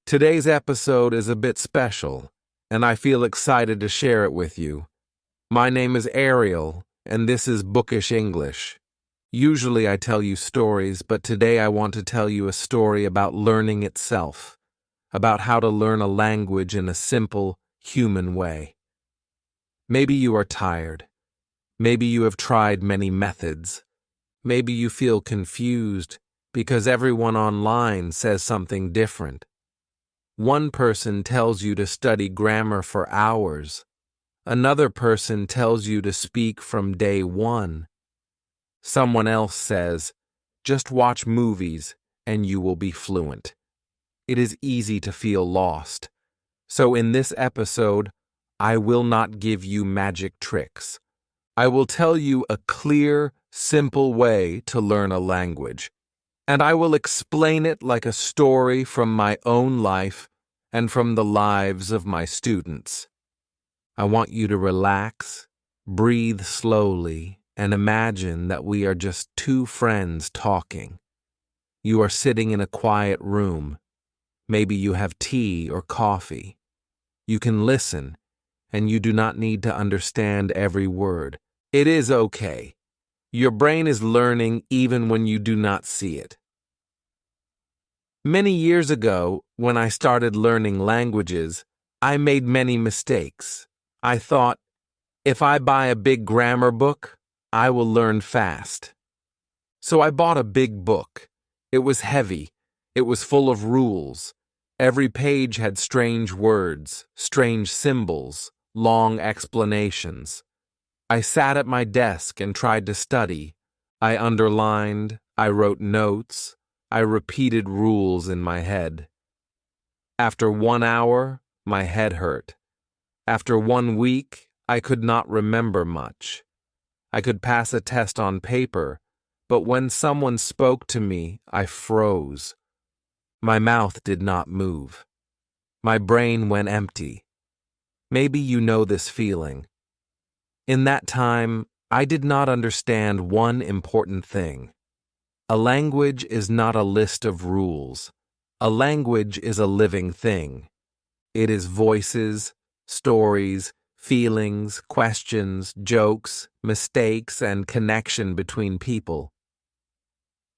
Today's episode is a bit special, and I feel excited to share it with you. My name is Ariel, and this is Bookish English. Usually I tell you stories, but today I want to tell you a story about learning itself, about how to learn a language in a simple, human way. Maybe you are tired. Maybe you have tried many methods. Maybe you feel confused because everyone online says something different. One person tells you to study grammar for hours. Another person tells you to speak from day one. Someone else says, just watch movies and you will be fluent. It is easy to feel lost. So in this episode, I will not give you magic tricks. I will tell you a clear, simple way to learn a language. And I will explain it like a story from my own life and from the lives of my students. I want you to relax, breathe slowly, and imagine that we are just two friends talking. You are sitting in a quiet room. Maybe you have tea or coffee. You can listen, and you do not need to understand every word. It is okay. Your brain is learning even when you do not see it. Many years ago, when I started learning languages, I made many mistakes. I thought, if I buy a big grammar book, I will learn fast. So I bought a big book. It was heavy. It was full of rules. Every page had strange words, strange symbols, long explanations. I sat at my desk and tried to study. I underlined, I wrote notes, I repeated rules in my head. After 1 hour, my head hurt. After 1 week, I could not remember much. I could pass a test on paper, but when someone spoke to me, I froze. My mouth did not move. My brain went empty. Maybe you know this feeling. In that time, I did not understand one important thing. A language is not a list of rules. A language is a living thing. It is voices, stories, feelings, questions, jokes, mistakes, and connection between people.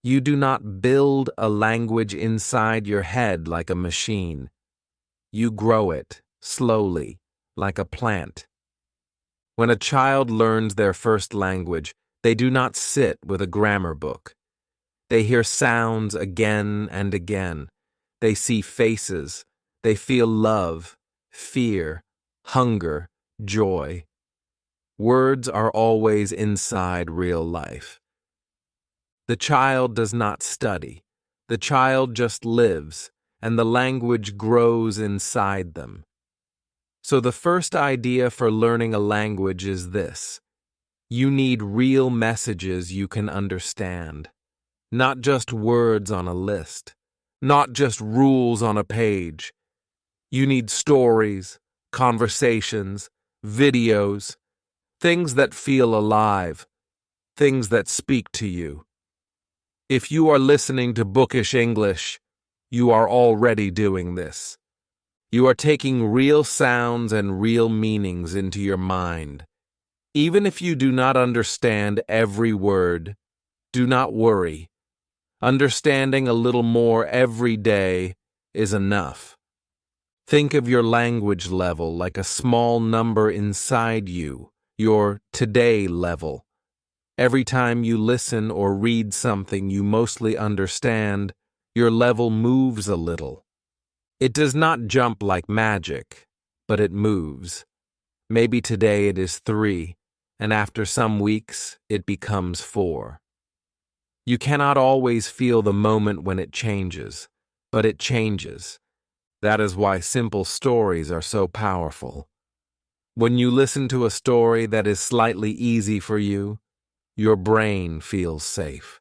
You do not build a language inside your head like a machine. You grow it, slowly, like a plant. When a child learns their first language, they do not sit with a grammar book. They hear sounds again and again. They see faces. They feel love, fear, hunger, joy. Words are always inside real life. The child does not study. The child just lives, and the language grows inside them. So the first idea for learning a language is this. You need real messages you can understand. Not just words on a list. Not just rules on a page. You need stories, conversations, videos, things that feel alive, things that speak to you. If you are listening to Bookish English, you are already doing this. You are taking real sounds and real meanings into your mind. Even if you do not understand every word, do not worry. Understanding a little more every day is enough. Think of your language level like a small number inside you, your today level. Every time you listen or read something you mostly understand, your level moves a little. It does not jump like magic, but it moves. Maybe today it is 3, and after some weeks it becomes 4. You cannot always feel the moment when it changes, but it changes. That is why simple stories are so powerful. When you listen to a story that is slightly easy for you, your brain feels safe.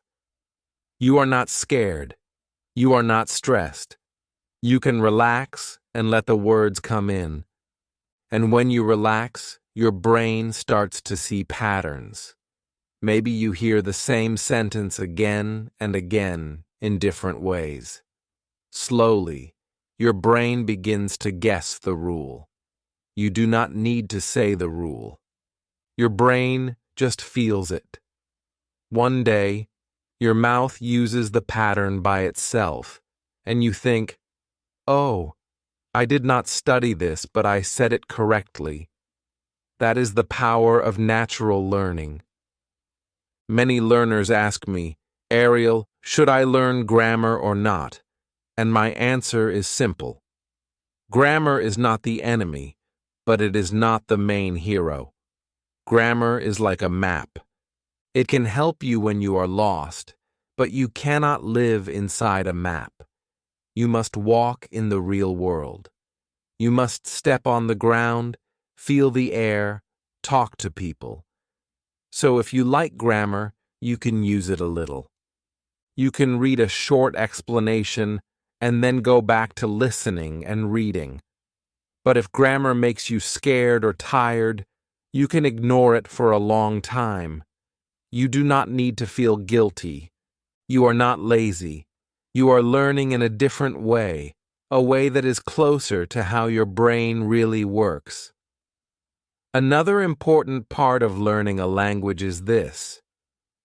You are not scared. You are not stressed. You can relax and let the words come in. And when you relax, your brain starts to see patterns. Maybe you hear the same sentence again and again in different ways. Slowly, your brain begins to guess the rule. You do not need to say the rule. Your brain just feels it. One day, your mouth uses the pattern by itself, and you think, "Oh, I did not study this, but I said it correctly." That is the power of natural learning. Many learners ask me, "Ariel, should I learn grammar or not?" And my answer is simple. Grammar is not the enemy, but it is not the main hero. Grammar is like a map. It can help you when you are lost, but you cannot live inside a map. You must walk in the real world. You must step on the ground, feel the air, talk to people. So if you like grammar, you can use it a little. You can read a short explanation and then go back to listening and reading. But if grammar makes you scared or tired, you can ignore it for a long time. You do not need to feel guilty. You are not lazy. You are learning in a different way, a way that is closer to how your brain really works. Another important part of learning a language is this: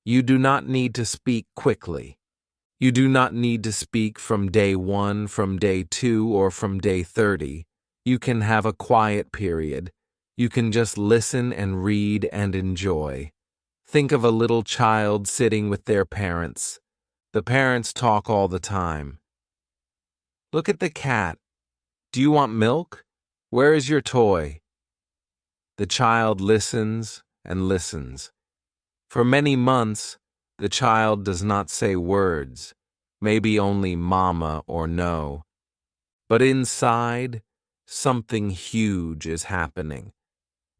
you do not need to speak quickly. You do not need to speak from day 1, from day 2, or from day 30. You can have a quiet period. You can just listen and read and enjoy. Think of a little child sitting with their parents. The parents talk all the time. "Look at the cat. Do you want milk? Where is your toy?" The child listens and listens. For many months, the child does not say words, maybe only mama or no. But inside, something huge is happening.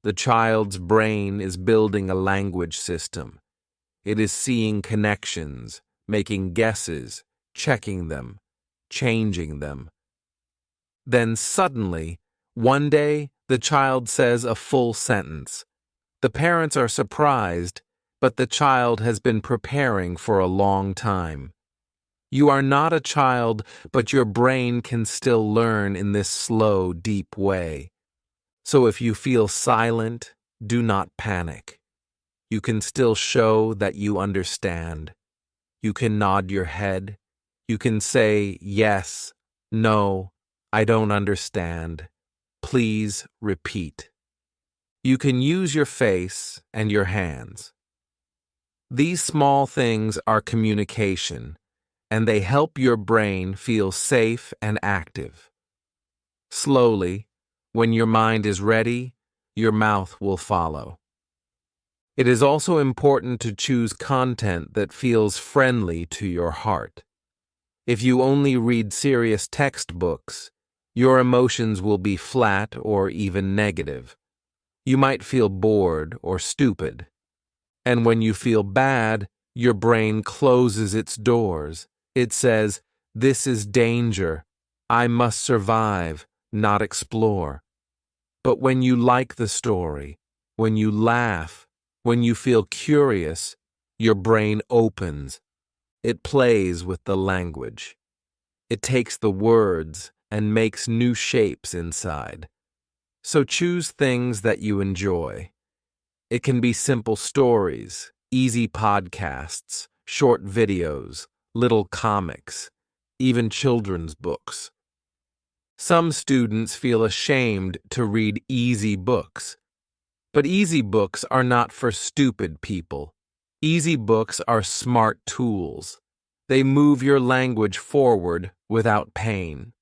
The child's brain is building a language system. It is seeing connections, making guesses, checking them, changing them. Then suddenly, one day, the child says a full sentence. The parents are surprised, but the child has been preparing for a long time. You are not a child, but your brain can still learn in this slow, deep way. So if you feel silent, do not panic. You can still show that you understand. You can nod your head. You can say, "Yes, no, I don't understand. Please repeat." You can use your face and your hands. These small things are communication, and they help your brain feel safe and active. Slowly, when your mind is ready, your mouth will follow. It is also important to choose content that feels friendly to your heart. If you only read serious textbooks, your emotions will be flat or even negative. You might feel bored or stupid. And when you feel bad, your brain closes its doors. It says, "This is danger. I must survive, not explore." But when you like the story, when you laugh, when you feel curious, your brain opens. It plays with the language. It takes the words and makes new shapes inside. So choose things that you enjoy. It can be simple stories, easy podcasts, short videos, little comics, even children's books. Some students feel ashamed to read easy books. But easy books are not for stupid people. Easy books are smart tools. They move your language forward without pain.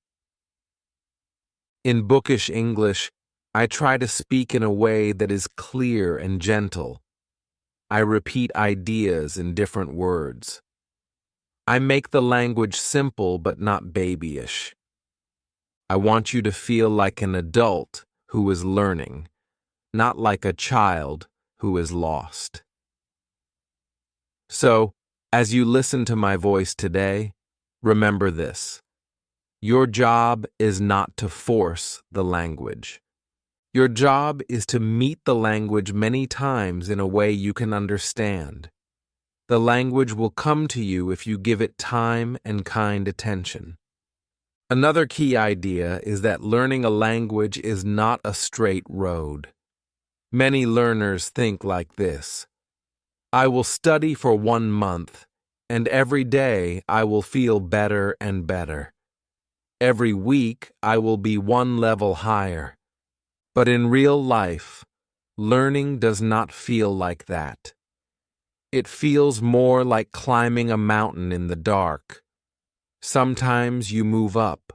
In Bookish English, I try to speak in a way that is clear and gentle. I repeat ideas in different words. I make the language simple but not babyish. I want you to feel like an adult who is learning, not like a child who is lost. So, as you listen to my voice today, remember this. Your job is not to force the language. Your job is to meet the language many times in a way you can understand. The language will come to you if you give it time and kind attention. Another key idea is that learning a language is not a straight road. Many learners think like this: I will study for 1 month, and every day I will feel better and better. Every week I will be one level higher. But in real life, learning does not feel like that. It feels more like climbing a mountain in the dark. Sometimes you move up.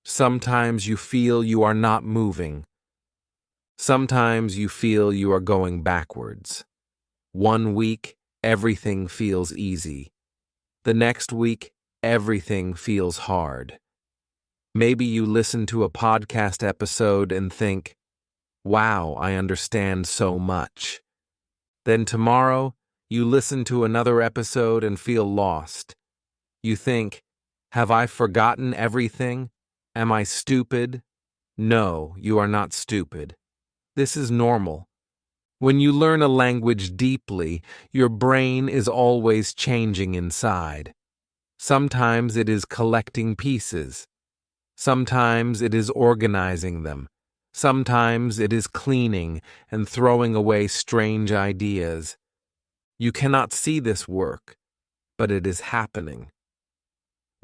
Sometimes you feel you are not moving. Sometimes you feel you are going backwards. 1 week, everything feels easy. The next week, everything feels hard. Maybe you listen to a podcast episode and think, wow, I understand so much. Then tomorrow, you listen to another episode and feel lost. You think, have I forgotten everything? Am I stupid? No, you are not stupid. This is normal. When you learn a language deeply, your brain is always changing inside. Sometimes it is collecting pieces. Sometimes it is organizing them. Sometimes it is cleaning and throwing away strange ideas. You cannot see this work, but it is happening.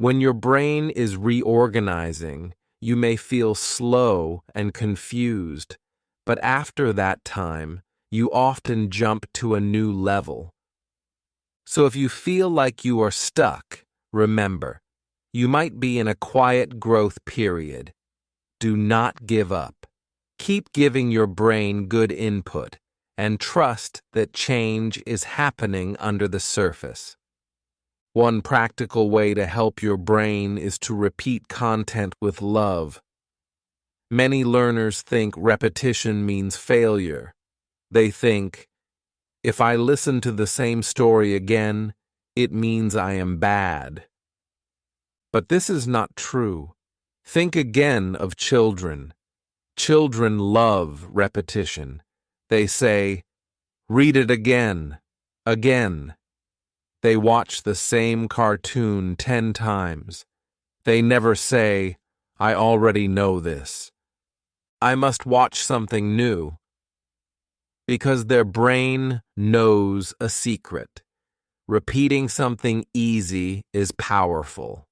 When your brain is reorganizing, you may feel slow and confused, but after that time, you often jump to a new level. So if you feel like you are stuck, remember, you might be in a quiet growth period. Do not give up. Keep giving your brain good input and trust that change is happening under the surface. One practical way to help your brain is to repeat content with love. Many learners think repetition means failure. They think, if I listen to the same story again, it means I am bad. But this is not true. Think again of children. Children love repetition. They say, read it again, again. They watch the same cartoon 10 times. They never say, I already know this. I must watch something new. Because their brain knows a secret. Repeating something easy is powerful.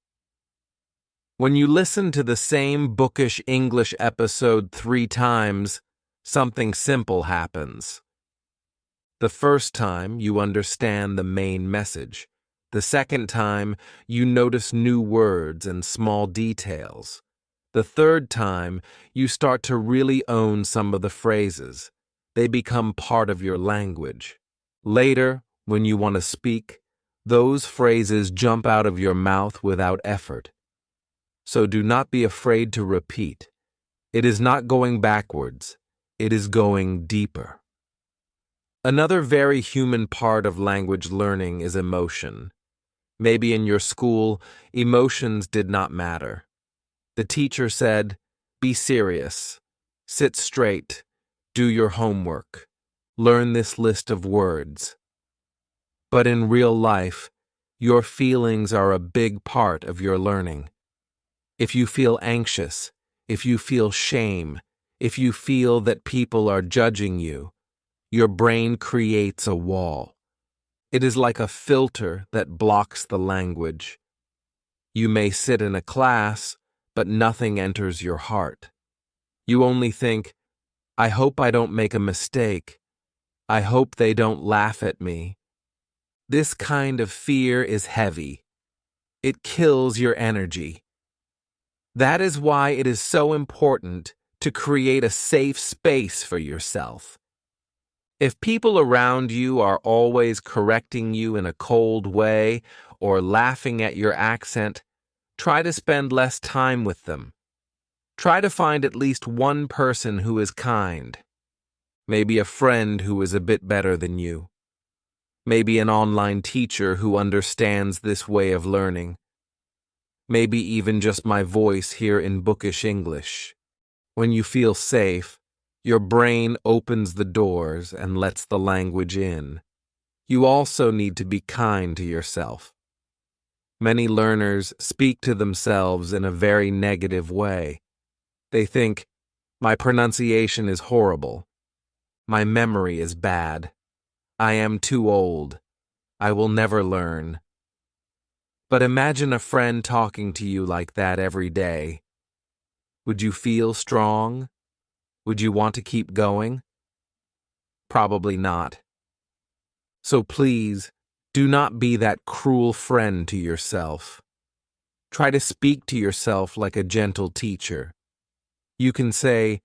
When you listen to the same Bookish English episode 3 times, something simple happens. The first time, you understand the main message. The second time, you notice new words and small details. The third time, you start to really own some of the phrases. They become part of your language. Later, when you want to speak, those phrases jump out of your mouth without effort. So do not be afraid to repeat. It is not going backwards. It is going deeper. Another very human part of language learning is emotion. Maybe in your school, emotions did not matter. The teacher said, be serious, sit straight, do your homework, learn this list of words. But in real life, your feelings are a big part of your learning. If you feel anxious, if you feel shame, if you feel that people are judging you, your brain creates a wall. It is like a filter that blocks the language. You may sit in a class, but nothing enters your heart. You only think, I hope I don't make a mistake. I hope they don't laugh at me. This kind of fear is heavy. It kills your energy. That is why it is so important to create a safe space for yourself. If people around you are always correcting you in a cold way or laughing at your accent, try to spend less time with them. Try to find at least one person who is kind. Maybe a friend who is a bit better than you. Maybe an online teacher who understands this way of learning. Maybe even just my voice here in Bookish English. When you feel safe, your brain opens the doors and lets the language in. You also need to be kind to yourself. Many learners speak to themselves in a very negative way. They think, my pronunciation is horrible. My memory is bad. I am too old. I will never learn. But imagine a friend talking to you like that every day. Would you feel strong? Would you want to keep going? Probably not. So please, do not be that cruel friend to yourself. Try to speak to yourself like a gentle teacher. You can say,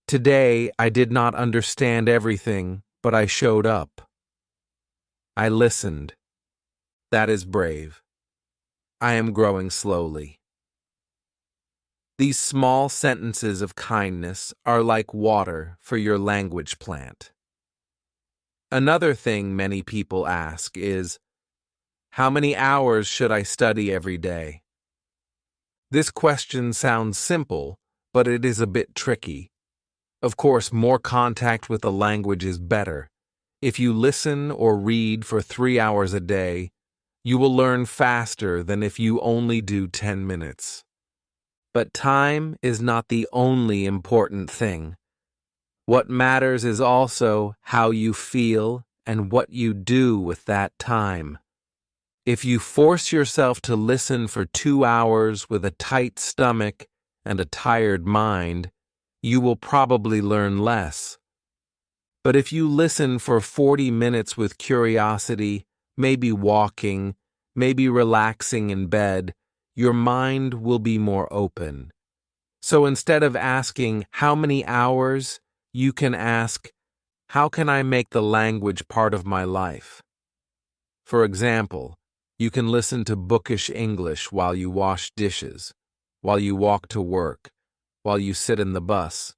today I did not understand everything, but I showed up. I listened. That is brave. I am growing slowly. These small sentences of kindness are like water for your language plant. Another thing many people ask is, how many hours should I study every day? This question sounds simple, but it is a bit tricky. Of course, more contact with the language is better. If you listen or read for 3 hours a day, you will learn faster than if you only do 10 minutes. But time is not the only important thing. What matters is also how you feel and what you do with that time. If you force yourself to listen for 2 hours with a tight stomach and a tired mind, you will probably learn less. But if you listen for 40 minutes with curiosity, maybe walking, maybe relaxing in bed, your mind will be more open. So instead of asking, how many hours, you can ask, how can I make the language part of my life? For example, you can listen to Bookish English while you wash dishes, while you walk to work, while you sit in the bus.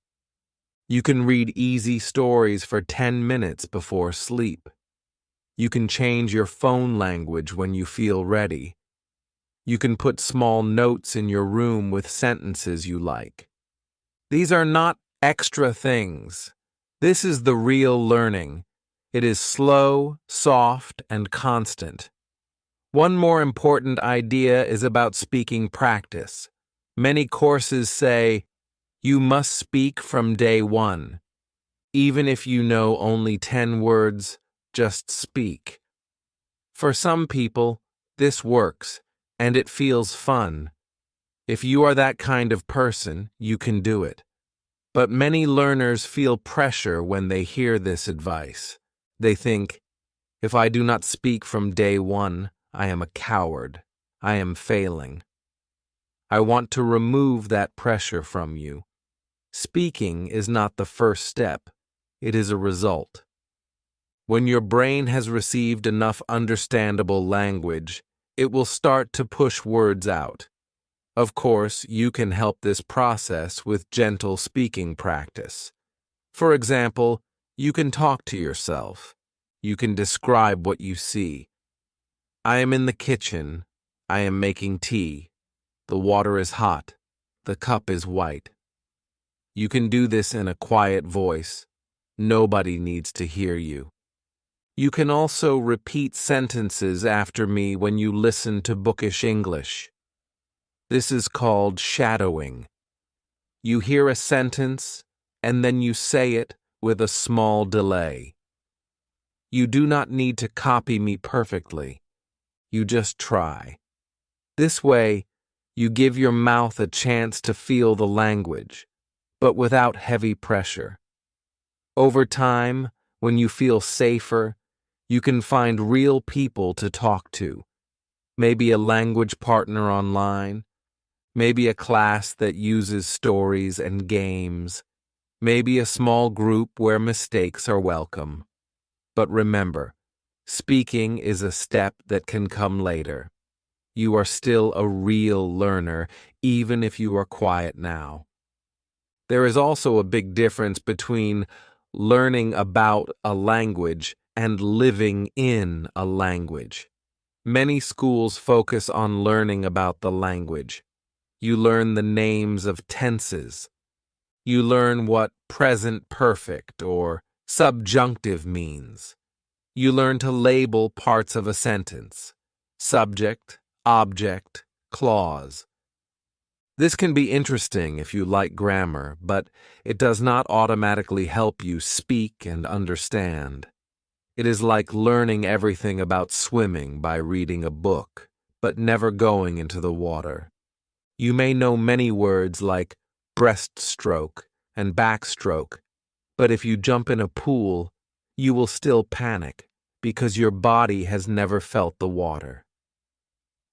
You can read easy stories for 10 minutes before sleep. You can change your phone language when you feel ready. You can put small notes in your room with sentences you like. These are not extra things. This is the real learning. It is slow, soft, and constant. One more important idea is about speaking practice. Many courses say, you must speak from day one. Even if you know only 10 words, just speak. For some people, this works, and it feels fun. If you are that kind of person, you can do it. But many learners feel pressure when they hear this advice. They think, if I do not speak from day one, I am a coward. I am failing. I want to remove that pressure from you. Speaking is not the first step. It is a result. When your brain has received enough understandable language, it will start to push words out. Of course, you can help this process with gentle speaking practice. For example, you can talk to yourself. You can describe what you see. I am in the kitchen. I am making tea. The water is hot. The cup is white. You can do this in a quiet voice. Nobody needs to hear you. You can also repeat sentences after me when you listen to Bookish English. This is called shadowing. You hear a sentence, and then you say it with a small delay. You do not need to copy me perfectly. You just try. This way, you give your mouth a chance to feel the language, but without heavy pressure. Over time, when you feel safer, you can find real people to talk to. Maybe a language partner online. Maybe a class that uses stories and games. Maybe a small group where mistakes are welcome. But remember, speaking is a step that can come later. You are still a real learner, even if you are quiet now. There is also a big difference between learning about a language and living in a language. Many schools focus on learning about the language. You learn the names of tenses. You learn what present perfect or subjunctive means. You learn to label parts of a sentence: subject, object, clause. This can be interesting if you like grammar, but it does not automatically help you speak and understand. It is like learning everything about swimming by reading a book, but never going into the water. You may know many words like breaststroke and backstroke, but if you jump in a pool, you will still panic because your body has never felt the water.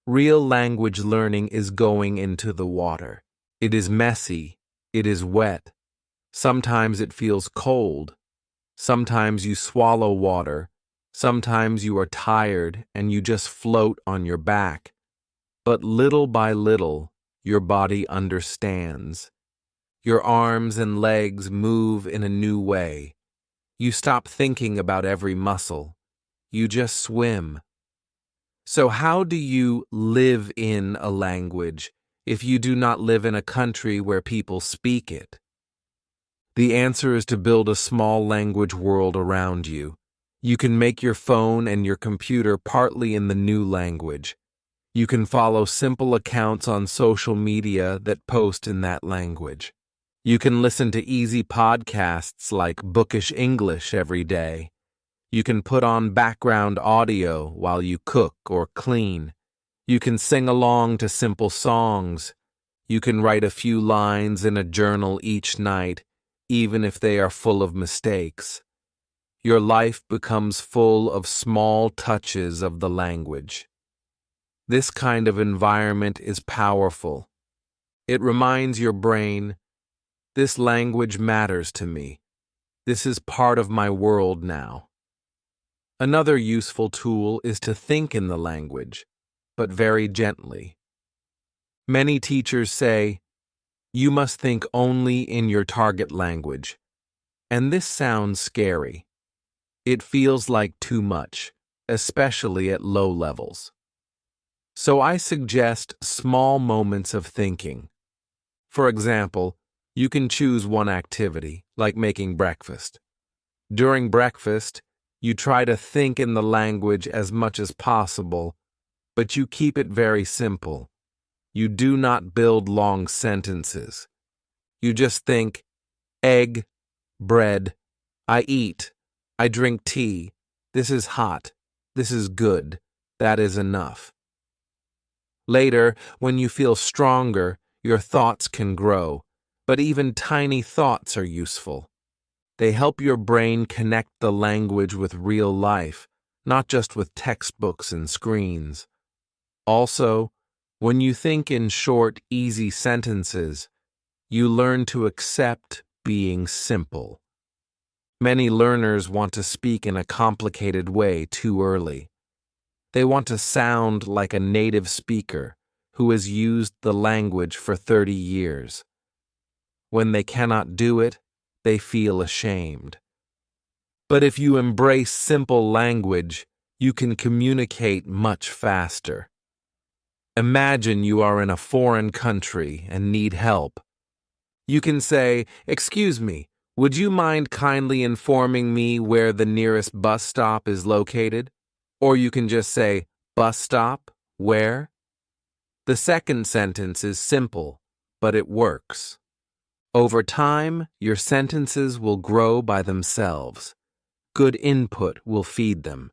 Real language learning is going into the water. It is messy. It is wet. Sometimes it feels cold. Sometimes you swallow water. Sometimes you are tired and you just float on your back. But little by little, your body understands. Your arms and legs move in a new way. You stop thinking about every muscle. You just swim. So how do you live in a language if you do not live in a country where people speak it? The answer is to build a small language world around you. You can make your phone and your computer partly in the new language. You can follow simple accounts on social media that post in that language. You can listen to easy podcasts like Bookish English every day. You can put on background audio while you cook or clean. You can sing along to simple songs. You can write a few lines in a journal each night, even if they are full of mistakes. Your life becomes full of small touches of the language. This kind of environment is powerful. It reminds your brain, this language matters to me. This is part of my world now. Another useful tool is to think in the language, but very gently. Many teachers say, you must think only in your target language. And this sounds scary. It feels like too much, especially at low levels. So I suggest small moments of thinking. For example, you can choose one activity, like making breakfast. During breakfast, you try to think in the language as much as possible, but you keep it very simple. You do not build long sentences. You just think, egg, bread, I eat, I drink tea, this is hot, this is good, that is enough. Later, when you feel stronger, your thoughts can grow, but even tiny thoughts are useful. They help your brain connect the language with real life, not just with textbooks and screens. Also, when you think in short, easy sentences, you learn to accept being simple. Many learners want to speak in a complicated way too early. They want to sound like a native speaker who has used the language for 30 years. When they cannot do it, they feel ashamed. But if you embrace simple language, you can communicate much faster. Imagine you are in a foreign country and need help. You can say, "Excuse me, would you mind kindly informing me where the nearest bus stop is located?" Or you can just say, "Bus stop? Where?" The second sentence is simple, but it works. Over time, your sentences will grow by themselves. Good input will feed them.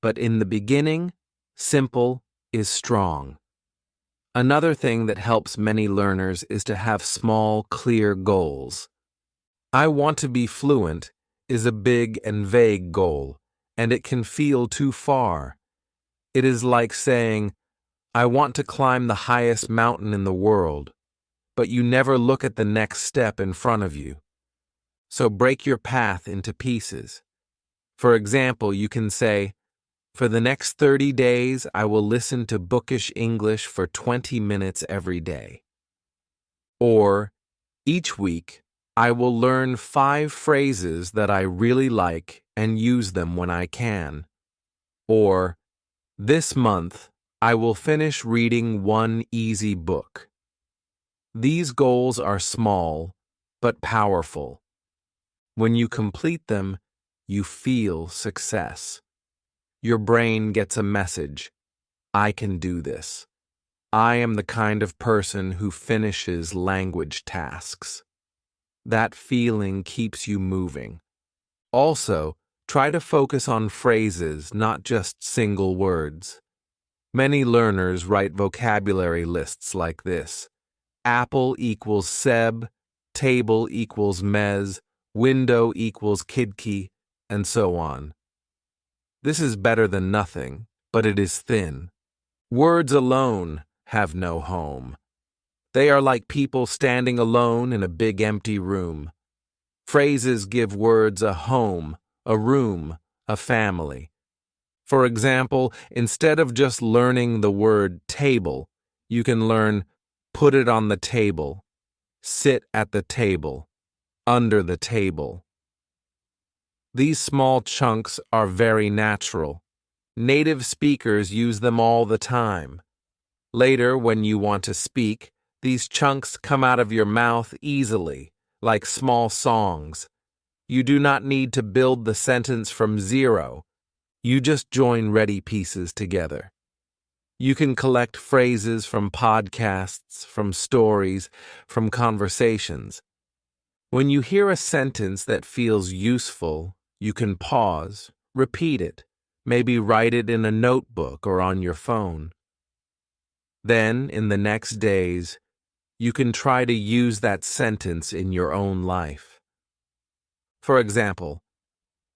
But in the beginning, simple is strong. Another thing that helps many learners is to have small, clear goals. I want to be fluent is a big and vague goal, and it can feel too far. It is like saying, I want to climb the highest mountain in the world, but you never look at the next step in front of you. So break your path into pieces. For example, you can say, for the next 30 days, I will listen to Bookish English for 20 minutes every day. Or, each week, I will learn 5 phrases that I really like and use them when I can. Or, this month, I will finish reading 1 easy book. These goals are small, but powerful. When you complete them, you feel success. Your brain gets a message, I can do this. I am the kind of person who finishes language tasks. That feeling keeps you moving. Also, try to focus on phrases, not just single words. Many learners write vocabulary lists like this. Apple equals Seb, table equals mez, window equals kidki, and so on. This is better than nothing, but it is thin. Words alone have no home. They are like people standing alone in a big empty room. Phrases give words a home, a room, a family. For example, instead of just learning the word table, you can learn put it on the table, sit at the table, under the table. These small chunks are very natural. Native speakers use them all the time. Later, when you want to speak, these chunks come out of your mouth easily, like small songs. You do not need to build the sentence from zero. You just join ready pieces together. You can collect phrases from podcasts, from stories, from conversations. When you hear a sentence that feels useful, you can pause, repeat it, maybe write it in a notebook or on your phone. Then, in the next days, you can try to use that sentence in your own life. For example,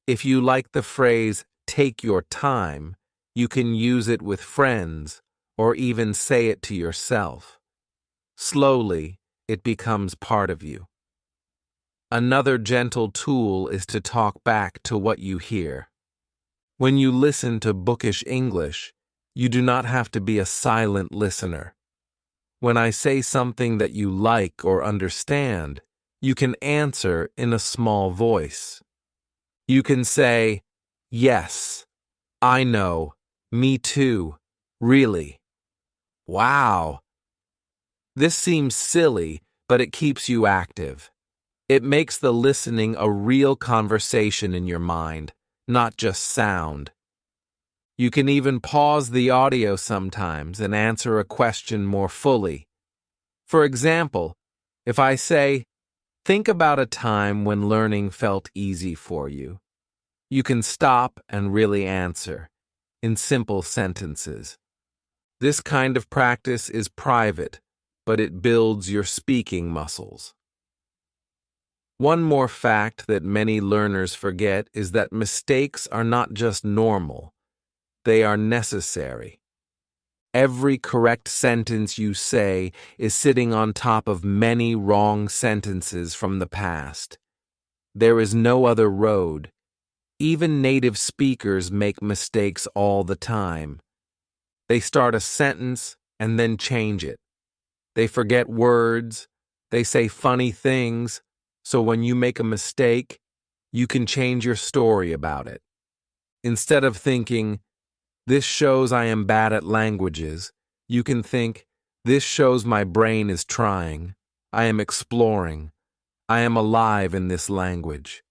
if you like the phrase, take your time, you can use it with friends or even say it to yourself. Slowly, it becomes part of you. Another gentle tool is to talk back to what you hear. When you listen to Bookish English, you do not have to be a silent listener. When I say something that you like or understand, you can answer in a small voice. You can say, yes, I know, me too, really. Wow. This seems silly, but it keeps you active. It makes the listening a real conversation in your mind, not just sound. You can even pause the audio sometimes and answer a question more fully. For example, if I say, think about a time when learning felt easy for you, you can stop and really answer in simple sentences. This kind of practice is private, but it builds your speaking muscles. One more fact that many learners forget is that mistakes are not just normal, they are necessary. Every correct sentence you say is sitting on top of many wrong sentences from the past. There is no other road. Even native speakers make mistakes all the time. They start a sentence and then change it. They forget words. They say funny things. So when you make a mistake, you can change your story about it. Instead of thinking, this shows I am bad at languages, you can think, this shows my brain is trying. I am exploring. I am alive in this language.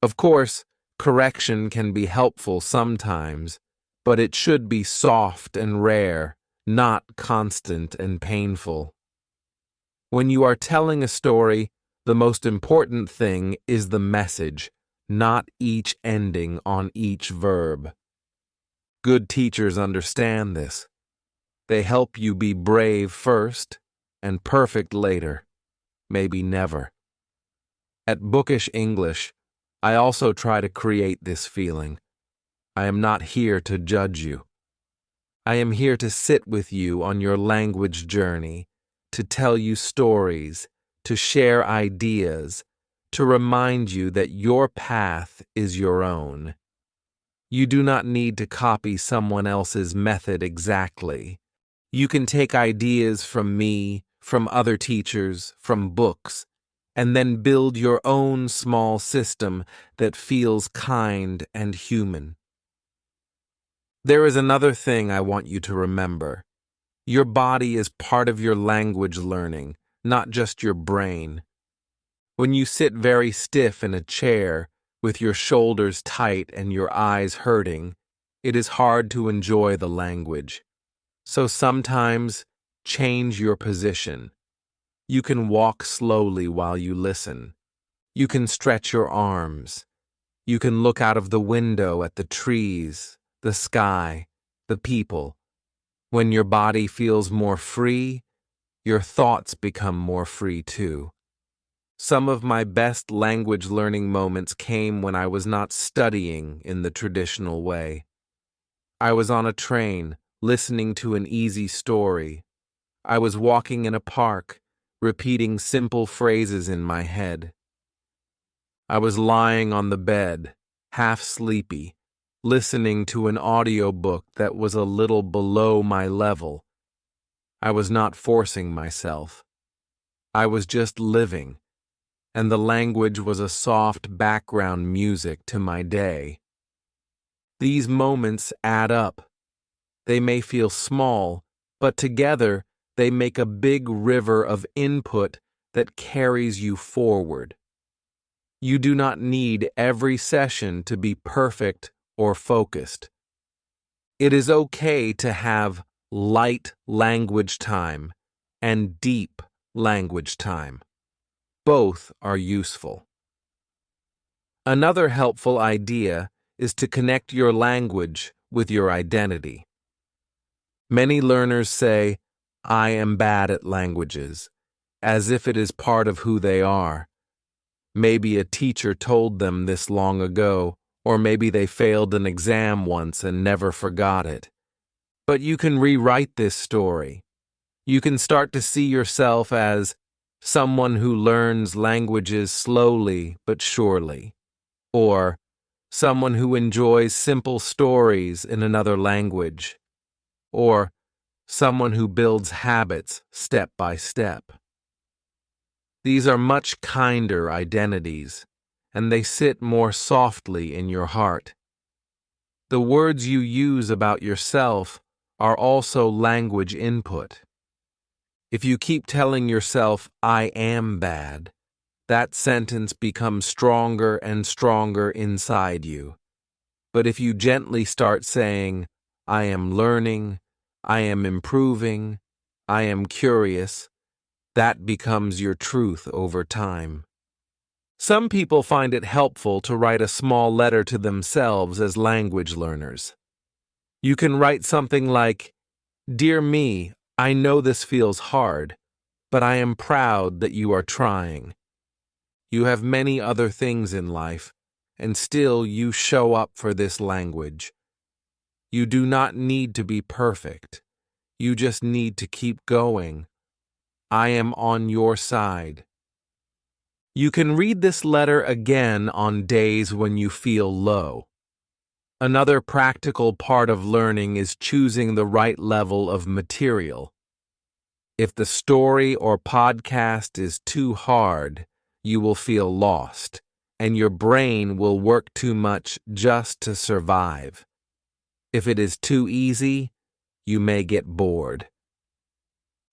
Of course, correction can be helpful sometimes, but it should be soft and rare, not constant and painful. When you are telling a story, the most important thing is the message, not each ending on each verb. Good teachers understand this. They help you be brave first and perfect later, maybe never. At Bookish English, I also try to create this feeling. I am not here to judge you. I am here to sit with you on your language journey, to tell you stories, to share ideas, to remind you that your path is your own. You do not need to copy someone else's method exactly. You can take ideas from me, from other teachers, from books, and then build your own small system that feels kind and human. There is another thing I want you to remember. Your body is part of your language learning, not just your brain. When you sit very stiff in a chair, with your shoulders tight and your eyes hurting, it is hard to enjoy the language. So sometimes change your position. You can walk slowly while you listen. You can stretch your arms. You can look out of the window at the trees, the sky, the people. When your body feels more free, your thoughts become more free too. Some of my best language learning moments came when I was not studying in the traditional way. I was on a train, listening to an easy story. I was walking in a park, repeating simple phrases in my head. I was lying on the bed, half sleepy, listening to an audiobook that was a little below my level. I was not forcing myself. I was just living, and the language was a soft background music to my day. These moments add up. They may feel small, but together they make a big river of input that carries you forward. You do not need every session to be perfect or focused. It is okay to have light language time and deep language time. Both are useful. Another helpful idea is to connect your language with your identity. Many learners say, "I am bad at languages," as if it is part of who they are. Maybe a teacher told them this long ago, or maybe they failed an exam once and never forgot it. But you can rewrite this story. You can start to see yourself as someone who learns languages slowly but surely, or someone who enjoys simple stories in another language, or someone who builds habits step by step. These are much kinder identities, and they sit more softly in your heart. The words you use about yourself are also language input. If you keep telling yourself, "I am bad," that sentence becomes stronger and stronger inside you. But if you gently start saying, "I am learning," "I am improving," "I am curious," that becomes your truth over time. Some people find it helpful to write a small letter to themselves as language learners. You can write something like, "Dear me, I know this feels hard, but I am proud that you are trying. You have many other things in life, and still you show up for this language. You do not need to be perfect. You just need to keep going. I am on your side." You can read this letter again on days when you feel low. Another practical part of learning is choosing the right level of material. If the story or podcast is too hard, you will feel lost, and your brain will work too much just to survive. If it is too easy, you may get bored.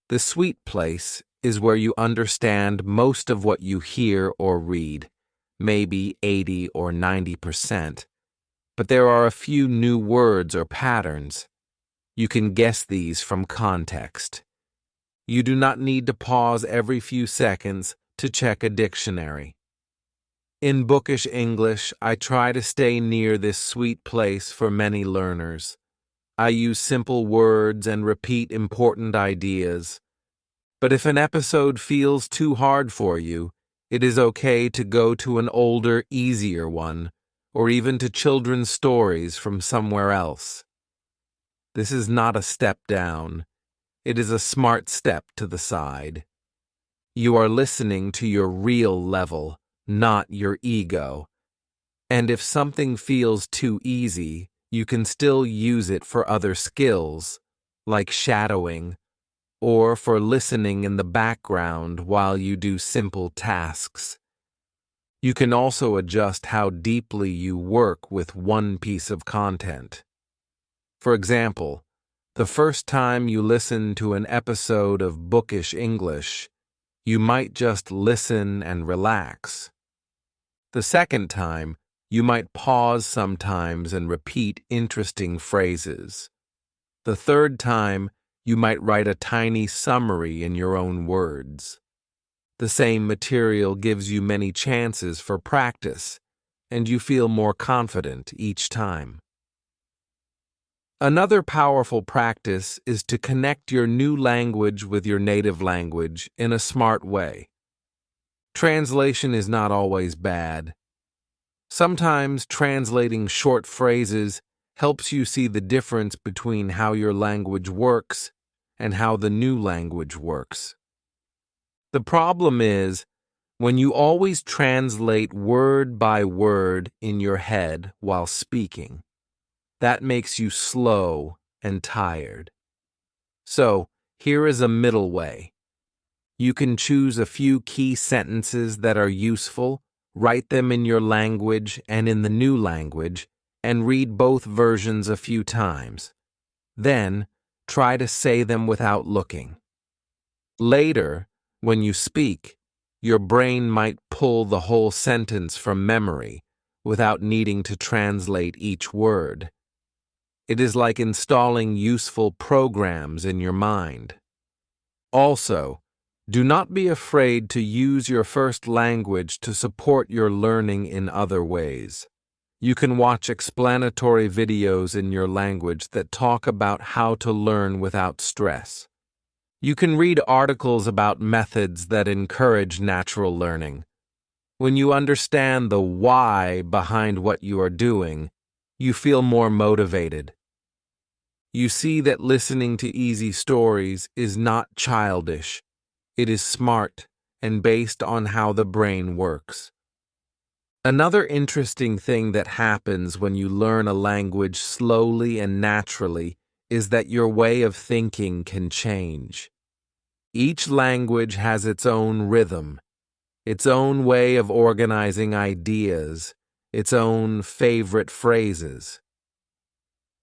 The sweet place is where you understand most of what you hear or read, maybe 80 or 90%. But there are a few new words or patterns. You can guess these from context. You do not need to pause every few seconds to check a dictionary. In Bookish English, I try to stay near this sweet place for many learners. I use simple words and repeat important ideas. But if an episode feels too hard for you, it is okay to go to an older, easier one, or even to children's stories from somewhere else. This is not a step down. It is a smart step to the side. You are listening to your real level, not your ego. And if something feels too easy, you can still use it for other skills, like shadowing, or for listening in the background while you do simple tasks. You can also adjust how deeply you work with one piece of content. For example, the first time you listen to an episode of Bookish English, you might just listen and relax. The second time, you might pause sometimes and repeat interesting phrases. The third time, you might write a tiny summary in your own words. The same material gives you many chances for practice, and you feel more confident each time. Another powerful practice is to connect your new language with your native language in a smart way. Translation is not always bad. Sometimes translating short phrases helps you see the difference between how your language works and how the new language works. The problem is, when you always translate word by word in your head while speaking, that makes you slow and tired. So, here is a middle way. You can choose a few key sentences that are useful, write them in your language and in the new language, and read both versions a few times. Then, try to say them without looking. Later, when you speak, your brain might pull the whole sentence from memory without needing to translate each word. It is like installing useful programs in your mind. Also, do not be afraid to use your first language to support your learning in other ways. You can watch explanatory videos in your language that talk about how to learn without stress. You can read articles about methods that encourage natural learning. When you understand the why behind what you are doing, you feel more motivated. You see that listening to easy stories is not childish. It is smart and based on how the brain works. Another interesting thing that happens when you learn a language slowly and naturally is that your way of thinking can change. Each language has its own rhythm, its own way of organizing ideas, its own favorite phrases.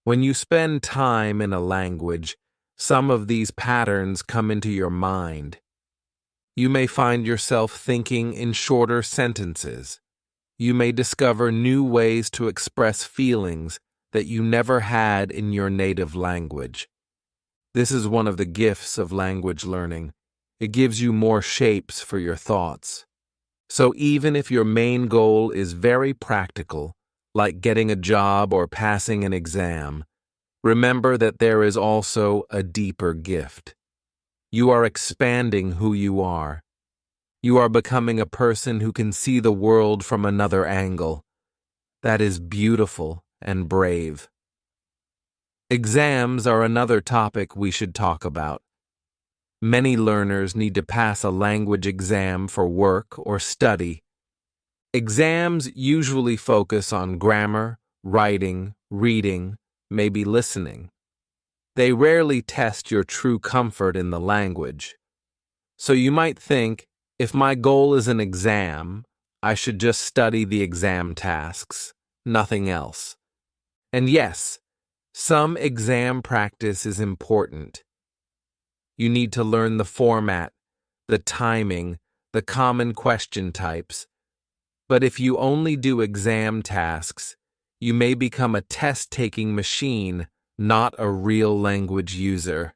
When you spend time in a language, some of these patterns come into your mind. You may find yourself thinking in shorter sentences. You may discover new ways to express feelings that you never had in your native language. This is one of the gifts of language learning. It gives you more shapes for your thoughts. So even if your main goal is very practical, like getting a job or passing an exam, remember that there is also a deeper gift. You are expanding who you are. You are becoming a person who can see the world from another angle. That is beautiful and brave. Exams are another topic we should talk about. Many learners need to pass a language exam for work or study. Exams usually focus on grammar, writing, reading, maybe listening. They rarely test your true comfort in the language. So you might think, if my goal is an exam, I should just study the exam tasks, nothing else. And yes, some exam practice is important. You need to learn the format, the timing, the common question types. But if you only do exam tasks, you may become a test-taking machine, not a real language user.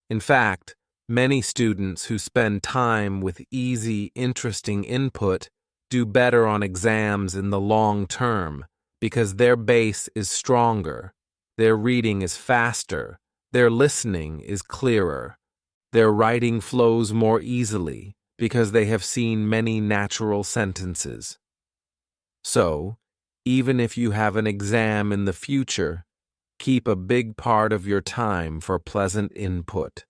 In fact, many students who spend time with easy, interesting input do better on exams in the long term because their base is stronger, their reading is faster, their listening is clearer, their writing flows more easily because they have seen many natural sentences. So, even if you have an exam in the future, keep a big part of your time for pleasant input.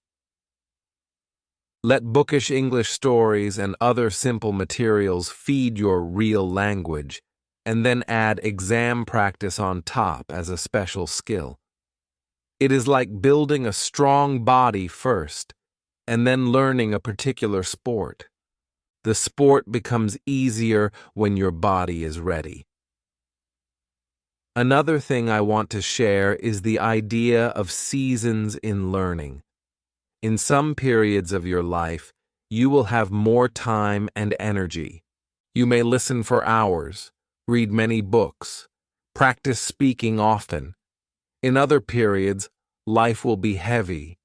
Let bookish English stories and other simple materials feed your real language, and then add exam practice on top as a special skill. It is like building a strong body first, and then learning a particular sport. The sport becomes easier when your body is ready. Another thing I want to share is the idea of seasons in learning. In some periods of your life, you will have more time and energy. You may listen for hours, read many books, practice speaking often. In other periods, life will be heavy.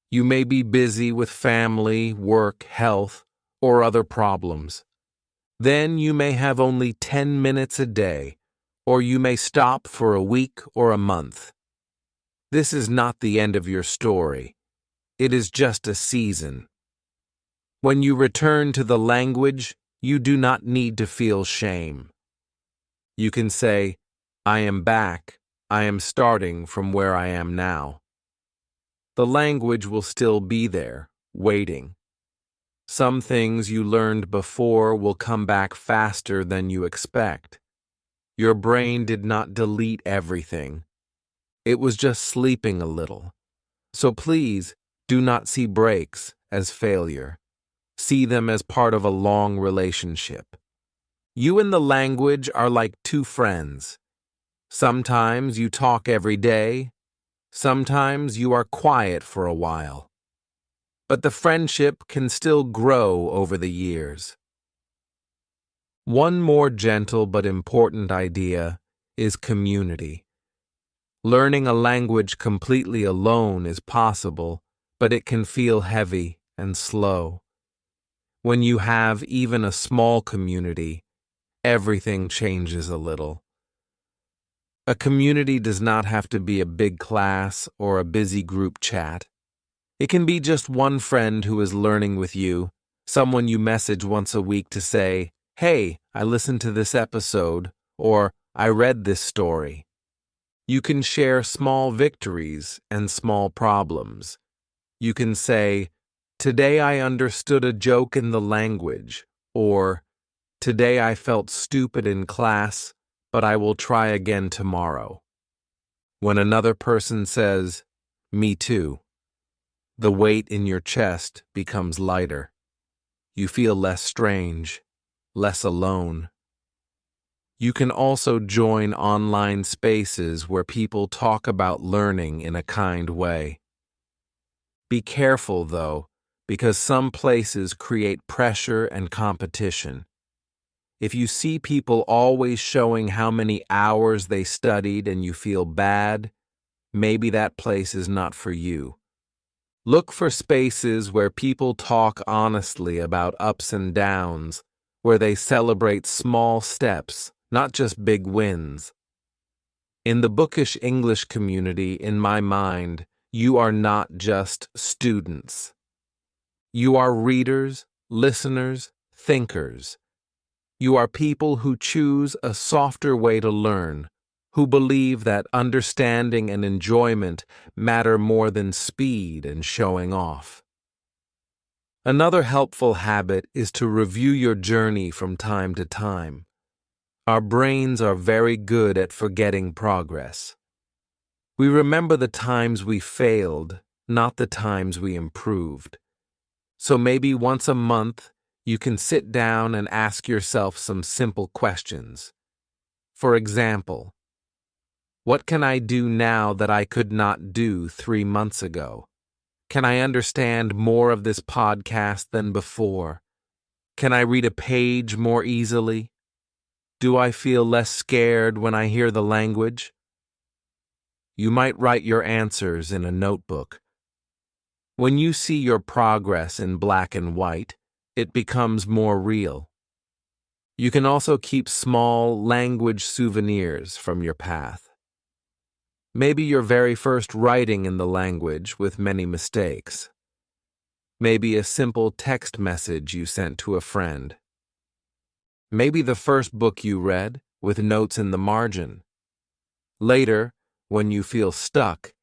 You may be busy with family, work, health, or other problems. Then you may have only 10 minutes a day, or you may stop for a week or a month. This is not the end of your story. It is just a season. When you return to the language, you do not need to feel shame. You can say, I am back. I am starting from where I am now. The language will still be there, waiting. Some things you learned before will come back faster than you expect. Your brain did not delete everything. It was just sleeping a little. So please, do not see breaks as failure. See them as part of a long relationship. You and the language are like two friends. Sometimes you talk every day. Sometimes you are quiet for a while. But the friendship can still grow over the years. One more gentle but important idea is community. Learning a language completely alone is possible, but it can feel heavy and slow. When you have even a small community, everything changes a little. A community does not have to be a big class or a busy group chat. It can be just one friend who is learning with you, someone you message once a week to say, "Hey, I listened to this episode," or "I read this story." You can share small victories and small problems. You can say, "Today I understood a joke in the language," or "Today I felt stupid in class, but I will try again tomorrow." When another person says, "Me too," the weight in your chest becomes lighter. You feel less strange, less alone. You can also join online spaces where people talk about learning in a kind way. Be careful, though, because some places create pressure and competition. If you see people always showing how many hours they studied and you feel bad, maybe that place is not for you. Look for spaces where people talk honestly about ups and downs, where they celebrate small steps, not just big wins. In the Bookish English community, in my mind, you are not just students. You are readers, listeners, thinkers. You are people who choose a softer way to learn, who believe that understanding and enjoyment matter more than speed and showing off. Another helpful habit is to review your journey from time to time. Our brains are very good at forgetting progress. We remember the times we failed, not the times we improved. So maybe once a month, you can sit down and ask yourself some simple questions. For example, what can I do now that I could not do 3 months ago? Can I understand more of this podcast than before? Can I read a page more easily? Do I feel less scared when I hear the language? You might write your answers in a notebook. When you see your progress in black and white, it becomes more real. You can also keep small language souvenirs from your path. Maybe your very first writing in the language with many mistakes. Maybe a simple text message you sent to a friend. Maybe the first book you read with notes in the margin. Later, when you feel stuck,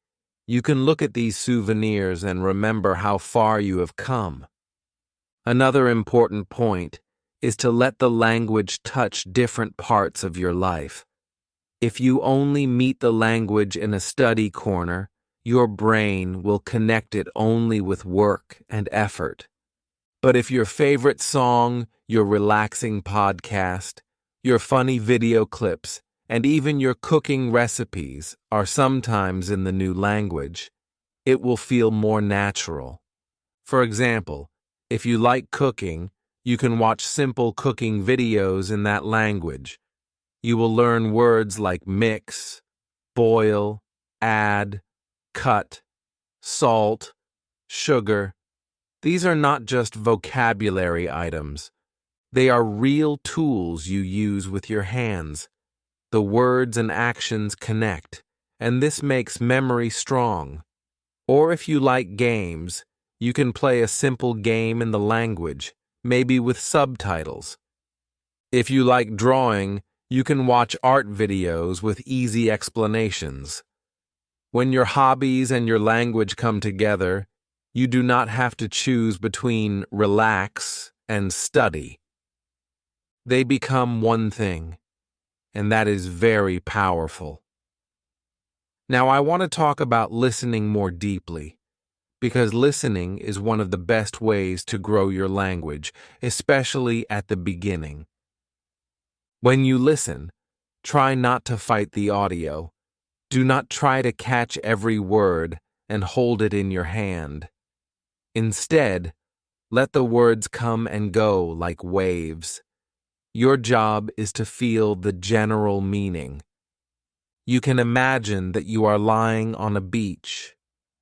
you can look at these souvenirs and remember how far you have come. Another important point is to let the language touch different parts of your life. If you only meet the language in a study corner, your brain will connect it only with work and effort. But if your favorite song, your relaxing podcast, your funny video clips, and even your cooking recipes are sometimes in the new language, it will feel more natural. For example, if you like cooking, you can watch simple cooking videos in that language. You will learn words like mix, boil, add, cut, salt, sugar. These are not just vocabulary items. They are real tools you use with your hands. The words and actions connect, and this makes memory strong. Or if you like games, you can play a simple game in the language, maybe with subtitles. If you like drawing, you can watch art videos with easy explanations. When your hobbies and your language come together, you do not have to choose between relax and study. They become one thing, and that is very powerful. Now I want to talk about listening more deeply, because listening is one of the best ways to grow your language, especially at the beginning. When you listen, try not to fight the audio. Do not try to catch every word and hold it in your hand. Instead, let the words come and go like waves. Your job is to feel the general meaning. You can imagine that you are lying on a beach.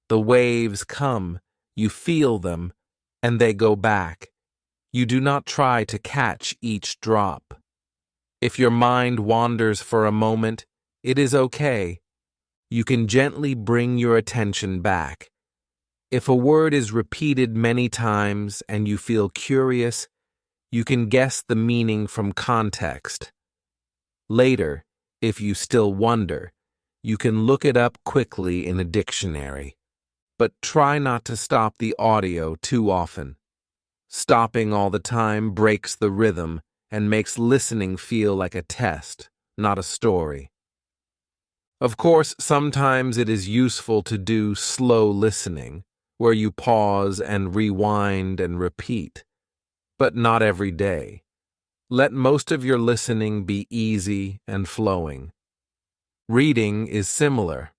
The waves come, you feel them, and they go back. You do not try to catch each drop. If your mind wanders for a moment, it is okay. You can gently bring your attention back. If a word is repeated many times and you feel curious, you can guess the meaning from context. Later, if you still wonder, you can look it up quickly in a dictionary. But try not to stop the audio too often. Stopping all the time breaks the rhythm and makes listening feel like a test, not a story. Of course, sometimes it is useful to do slow listening, where you pause and rewind and repeat, but not every day. Let most of your listening be easy and flowing. Reading is similar.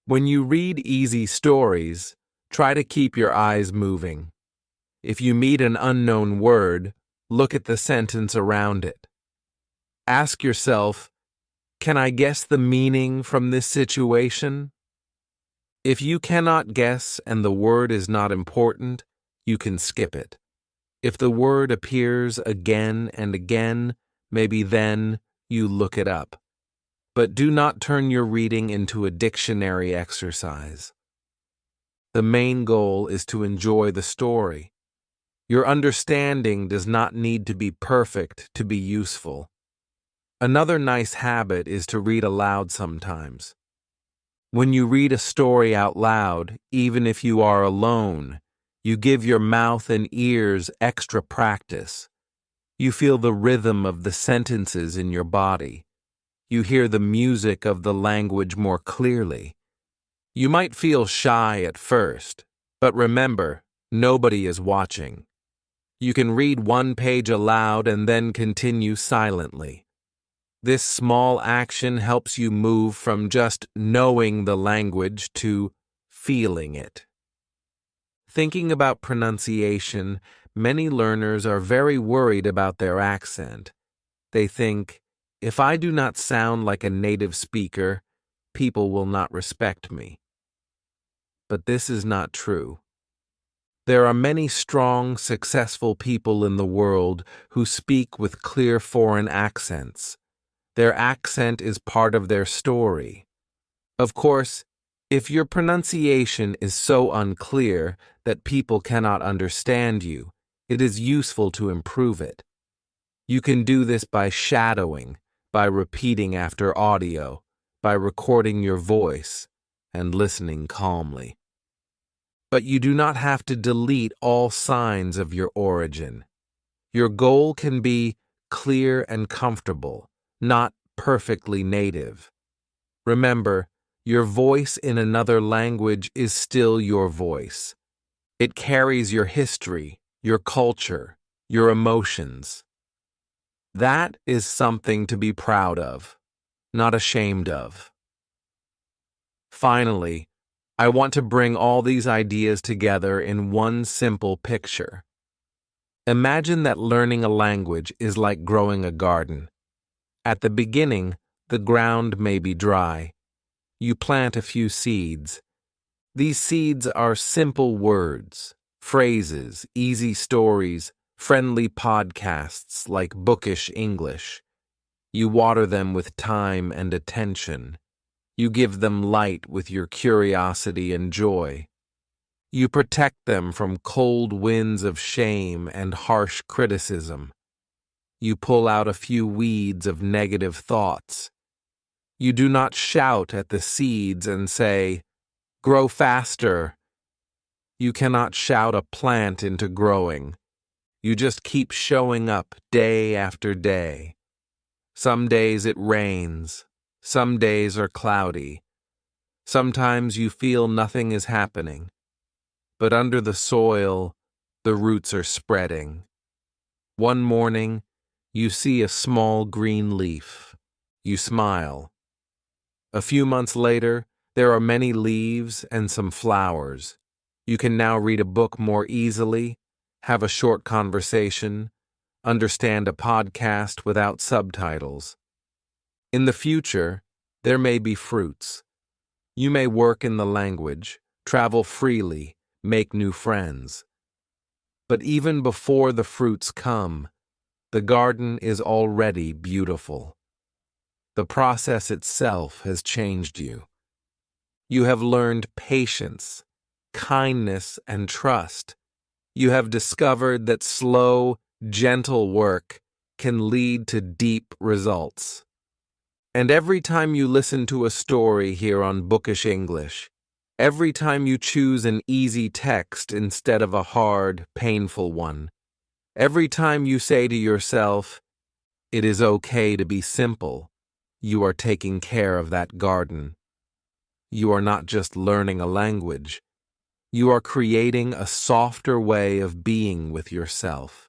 When you read easy stories, try to keep your eyes moving. If you meet an unknown word, look at the sentence around it. Ask yourself, can I guess the meaning from this situation? If you cannot guess and the word is not important, you can skip it. If the word appears again and again, maybe then you look it up. But do not turn your reading into a dictionary exercise. The main goal is to enjoy the story. Your understanding does not need to be perfect to be useful. Another nice habit is to read aloud sometimes. When you read a story out loud, even if you are alone, you give your mouth and ears extra practice. You feel the rhythm of the sentences in your body. You hear the music of the language more clearly. You might feel shy at first, but remember, nobody is watching. You can read one page aloud and then continue silently. This small action helps you move from just knowing the language to feeling it. Thinking about pronunciation, many learners are very worried about their accent. They think, if I do not sound like a native speaker, people will not respect me. But this is not true. There are many strong, successful people in the world who speak with clear foreign accents. Their accent is part of their story. Of course, if your pronunciation is so unclear that people cannot understand you, it is useful to improve it. You can do this by shadowing, by repeating after audio, by recording your voice, and listening calmly. But you do not have to delete all signs of your origin. Your goal can be clear and comfortable, not perfectly native. Remember, your voice in another language is still your voice. It carries your history, your culture, your emotions. That is something to be proud of, not ashamed of. Finally, I want to bring all these ideas together in one simple picture. Imagine that learning a language is like growing a garden. At the beginning, the ground may be dry. You plant a few seeds. These seeds are simple words, phrases, easy stories, friendly podcasts like Bookish English. You water them with time and attention. You give them light with your curiosity and joy. You protect them from cold winds of shame and harsh criticism. You pull out a few weeds of negative thoughts. You do not shout at the seeds and say, "Grow faster." You cannot shout a plant into growing. You just keep showing up day after day. Some days it rains. Some days are cloudy. Sometimes you feel nothing is happening. But under the soil, the roots are spreading. One morning, you see a small green leaf. You smile. A few months later, there are many leaves and some flowers. You can now read a book more easily, have a short conversation, understand a podcast without subtitles. In the future, there may be fruits. You may work in the language, travel freely, make new friends. But even before the fruits come, the garden is already beautiful. The process itself has changed you. You have learned patience, kindness, and trust. You have discovered that slow, gentle work can lead to deep results. And every time you listen to a story here on Bookish English, every time you choose an easy text instead of a hard, painful one, every time you say to yourself, "It is okay to be simple," you are taking care of that garden. You are not just learning a language. You are creating a softer way of being with yourself.